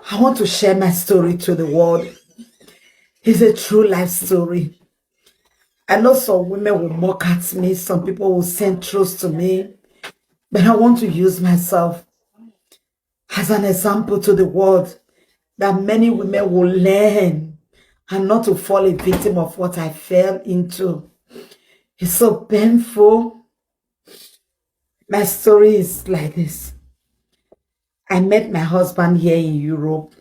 I want to share my story to the world. It's a true life story. I know some women will mock at me, some people will send truths to me, but I want to use myself as an example to the world that many women will learn and not to fall a victim of what I fell into. It's so painful. My story is like this. I met my husband here in Europe.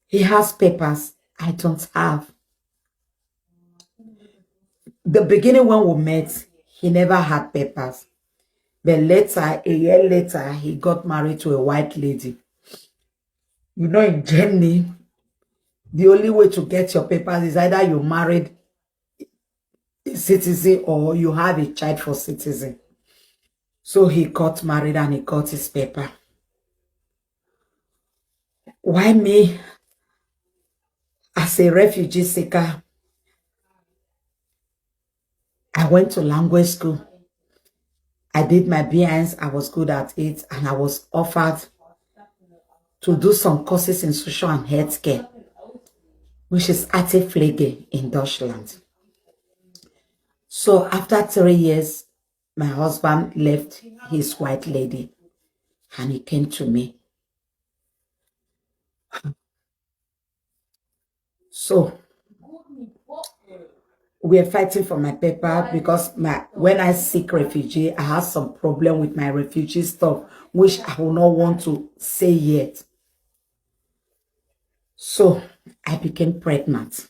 He has papers I don't have. The beginning when we met, he never had papers. But later, a year later, he got married to a white lady. You know, in Germany, the only way to get your papers is either you married a citizen or you have a child for citizen. So he got married and he got his paper. Why me, as a refugee seeker, I went to language school. I did my BINs, I was good at it, and I was offered to do some courses in social and healthcare, which is Pflege in Deutschland. So after 3 years, my husband left his white lady and he came to me. So we are fighting for my paper because when I seek refugee, I have some problem with my refugee stuff, which I will not want to say yet. So I became pregnant.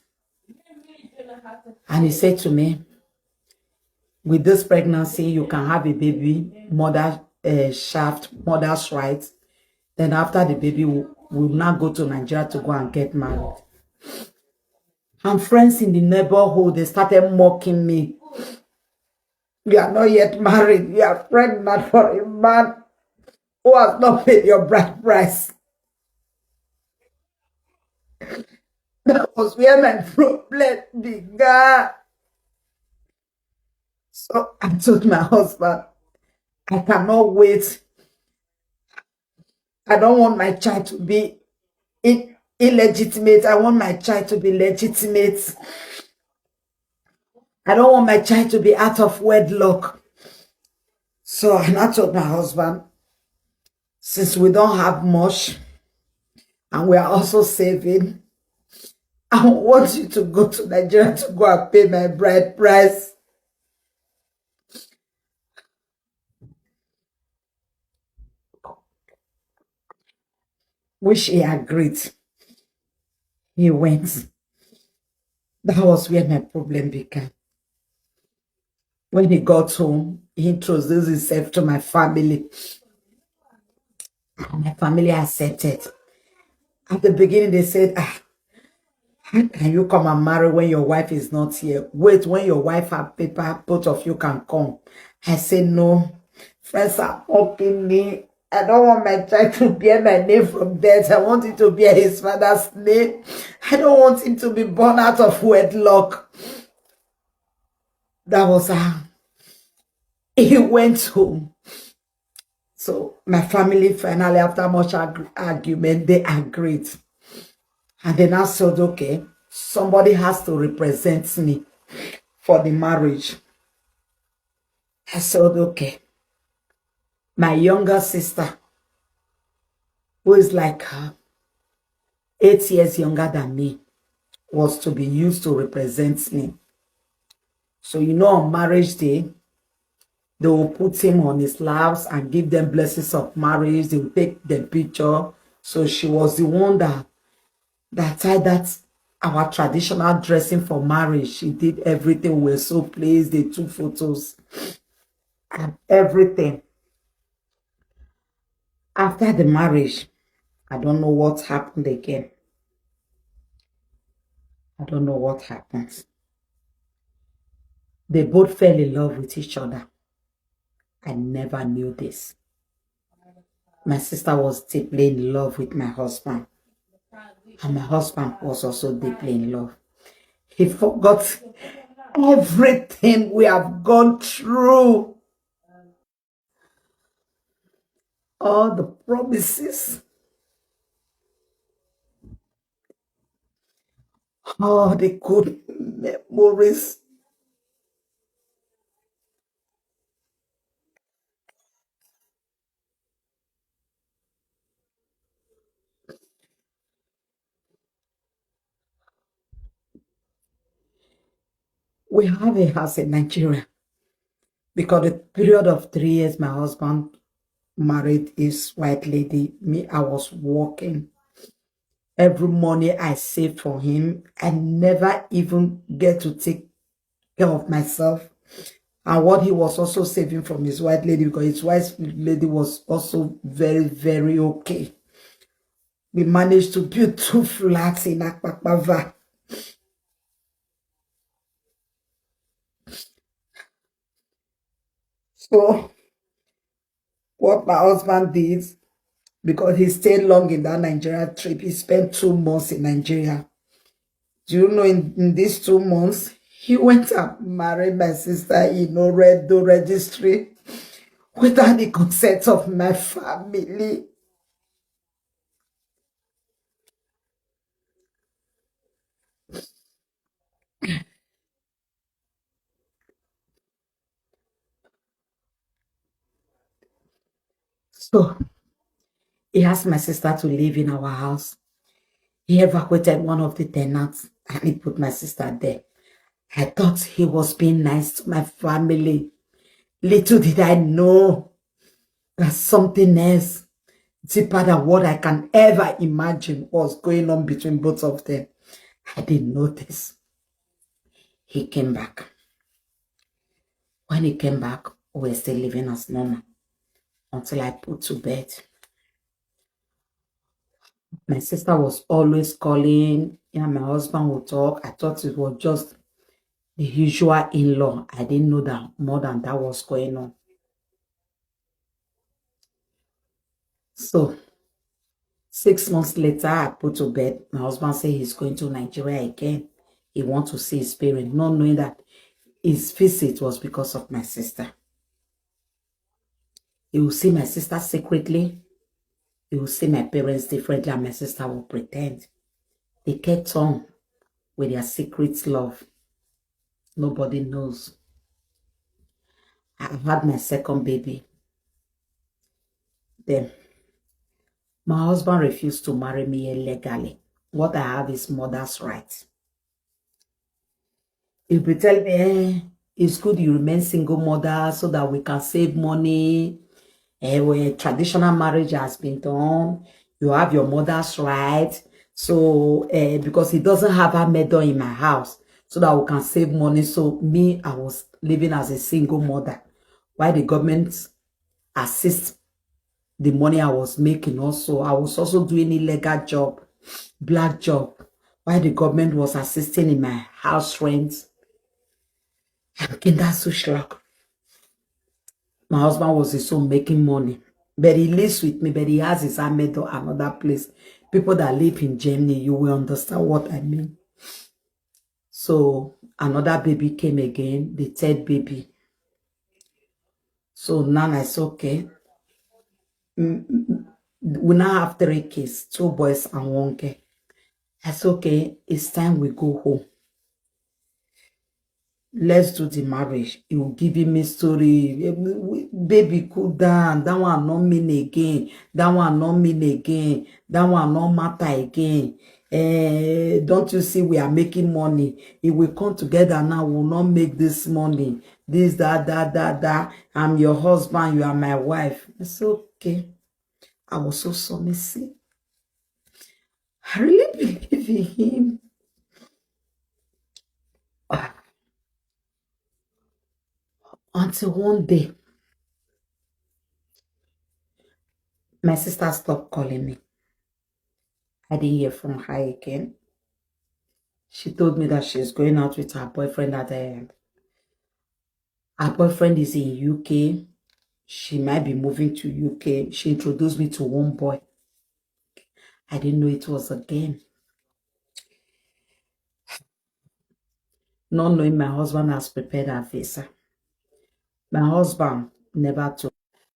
And he said to me, with this pregnancy, you can have a baby, mother's right. Then after the baby, we'll now go to Nigeria to go and get married. And friends in the neighborhood, they started mocking me. You are not yet married. You are pregnant for a man who has not paid your bride price. That was where my problem began. So I told my husband, I cannot wait. I don't want my child to be illegitimate. I want my child to be legitimate. I don't want my child to be out of wedlock. So I told my husband, since we don't have much and we are also saving, I want you to go to Nigeria to go and pay my bride price. Which he agreed. He went. That was where my problem began. When he got home, he introduced himself to my family. And my family accepted. At the beginning, they said, how can you come and marry when your wife is not here? Wait, when your wife has paper, both of you can come. I said, no. Friends are mocking me. I don't want my child to bear my name from death. I want him to bear his father's name. I don't want him to be born out of wedlock. That was how he went home. So my family finally, after much argument, they agreed. And then I said, okay, somebody has to represent me for the marriage. I said, okay. My younger sister, who is like 8 years younger than me, was to be used to represent me. So, you know, on marriage day, they will put him on his laps and give them blessings of marriage. They will take the picture. So she was the one that tied that our traditional dressing for marriage. She did everything. We were so pleased. They took photos and everything. After the marriage, I don't know what happened again. I don't know what happened. They both fell in love with each other. I never knew this. My sister was deeply in love with my husband. And my husband was also deeply in love. He forgot everything we have gone through. All the promises Oh, the good memories. We have a house in Nigeria because the period of 3 years my husband married his white lady. Me, I was working. Every money I saved for him, I never even get to take care of myself. And what he was also saving from his white lady, because his white lady was also very, very okay. We managed to build 2 flats in Akpakpava. So what my husband did, because he stayed long in that Nigeria trip, he spent 2 months in Nigeria. Do you know in these 2 months, he went and married my sister in Oredo registry without the consent of my family. So he asked my sister to live in our house. He evacuated one of the tenants and he put my sister there. I thought he was being nice to my family. Little did I know that something else deeper than what I can ever imagine was going on between both of them. I didn't notice. He came back. When he came back, we were still living as normal until I put to bed. My sister was always calling. Yeah, my husband would talk. I thought it was just the usual in-law. I didn't know that more than that was going on. So 6 months later, I put to bed. My husband said he's going to Nigeria again. He wants to see his parents, not knowing that his visit was because of my sister. He will see my sister secretly. He will see my parents differently, and my sister will pretend. They kept on with their secret love. Nobody knows. I had my second baby. Then my husband refused to marry me illegally. What I have is mother's right. He'll be telling me, it's good you remain single mother so that we can save money. When traditional marriage has been done, you have your mother's right. So, because he doesn't have a mother in my house, so that we can save money. So, me, I was living as a single mother. While the government assist the money I was making also, I was also doing illegal job, black job. While the government was assisting in my house rent and Kinderzuschlag. My husband was also making money. But he lives with me, but he has his Ahmed or another place. People that live in Germany, you will understand what I mean. So another baby came again, the third baby. So now I said, okay. We now have 3 kids, 2 boys and 1 girl. I said, okay, it's time we go home. Let's do the marriage. He will give me story. Baby, cool down. That one not mean again. That one not mean again. That one not matter again. Don't you see we are making money? If we come together now, we will not make this money. This, that. I'm your husband. You are my wife. It's okay. I was so submissive. I really believe in him. Until one day, my sister stopped calling me. I didn't hear from her again. She told me that she's going out with her boyfriend her boyfriend is in UK. She might be moving to UK. She introduced me to one boy. I didn't know it was a game. Not knowing my husband has prepared her visa. My husband never told